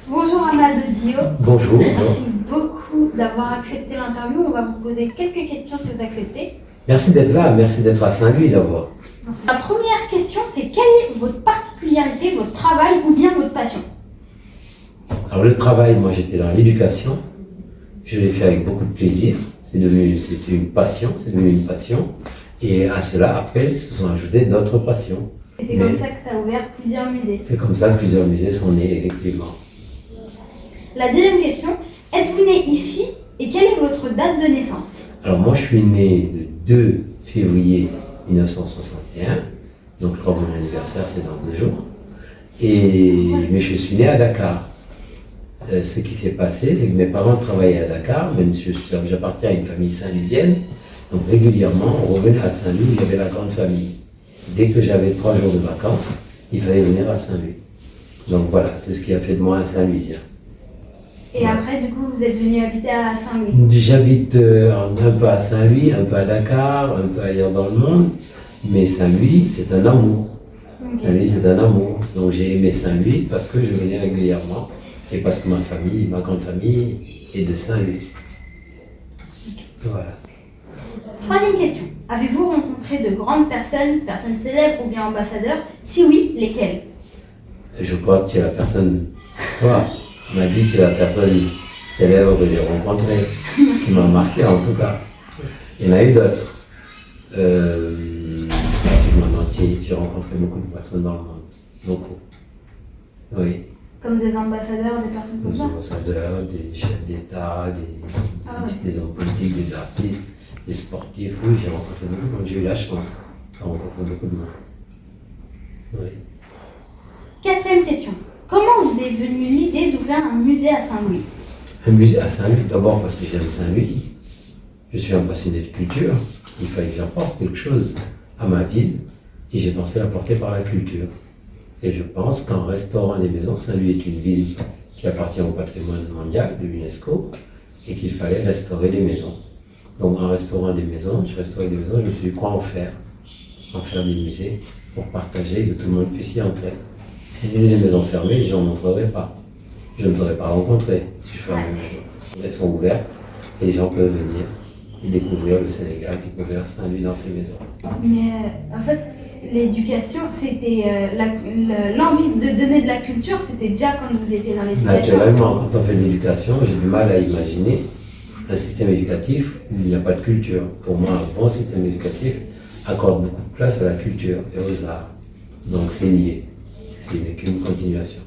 Bonjour Amadou Dio. Bonjour. Merci beaucoup d'avoir accepté l'interview. On va vous poser quelques questions si vous acceptez. Merci d'être là, merci d'être à Saint-Louis d'abord. La première question, c'est quelle est votre particularité, votre travail ou bien votre passion? Alors le travail, moi j'étais dans l'éducation. Je l'ai fait avec beaucoup de plaisir. C'était une passion, c'est devenu une passion. Et à cela, après, se sont ajoutées d'autres passions. Et c'est comme ça que tu as ouvert plusieurs musées. C'est comme ça que plusieurs musées sont nés, effectivement. La deuxième question, êtes-vous né ici et quelle est votre date de naissance? Alors moi je suis né le 2 février 1961. Donc je crois que mon anniversaire c'est dans 2 jours. Mais je suis né à Dakar. Ce qui s'est passé, c'est que mes parents travaillaient à Dakar, même si j'appartiens à une famille saint-louisienne. Donc régulièrement, on revenait à Saint-Louis, il y avait la grande famille. Dès que j'avais 3 jours de vacances, il fallait venir à Saint-Louis. Donc voilà, c'est ce qui a fait de moi un Saint-Louisien. Et après, du coup, vous êtes venu habiter à Saint-Louis? J'habite un peu à Saint-Louis, un peu à Dakar, un peu ailleurs dans le monde. Mais Saint-Louis, c'est un amour. Okay. Saint-Louis, c'est un amour. Donc j'ai aimé Saint-Louis parce que je venais régulièrement et parce que ma grande famille est de Saint-Louis. Voilà. Troisième question. Avez-vous rencontré de grandes personnes célèbres ou bien ambassadeurs? Si oui, lesquelles? Je crois que tu es la personne, toi, m'a dit que tu es la personne célèbre que j'ai rencontrée, qui m'a marqué en tout cas. Il y en a eu d'autres. Du monde entier, j'ai rencontré beaucoup de personnes dans le monde. Beaucoup. Oui. Comme des ambassadeurs, des personnes comme Des ça? ambassadeurs, des chefs d'État, des hommes politiques, des artistes, des sportifs. Oui, j'ai rencontré beaucoup de monde. J'ai eu la chance de rencontrer beaucoup de monde. Oui. Quatrième question. Comment vous est venue l'idée d'ouvrir un musée à Saint-Louis? Un musée à Saint-Louis, d'abord parce que j'aime Saint-Louis. Je suis un passionné de culture. Il fallait que j'apporte quelque chose à ma ville et j'ai pensé l'apporter par la culture. Et je pense qu'en restaurant les maisons, Saint-Louis est une ville qui appartient au patrimoine mondial de l'UNESCO et qu'il fallait restaurer les maisons. Donc en restaurant des maisons, je me suis dit quoi en faire? En faire des musées pour partager et que tout le monde puisse y entrer. Si c'était des maisons fermées, les gens ne m'entreraient pas. Je ne t'aurais pas rencontré si je fermais mes maisons. Elles sont ouvertes et les gens peuvent venir et découvrir le Sénégal, découvrir Saint-Louis dans ses maisons. Mais en fait, l'éducation, c'était l'envie de donner de la culture, c'était déjà quand vous étiez dans l'éducation. Naturellement, quand on fait de l'éducation, j'ai du mal à imaginer un système éducatif où il n'y a pas de culture. Pour moi, un bon système éducatif accorde beaucoup de place à la culture et aux arts. Donc c'est lié, c'est qu'une continuation.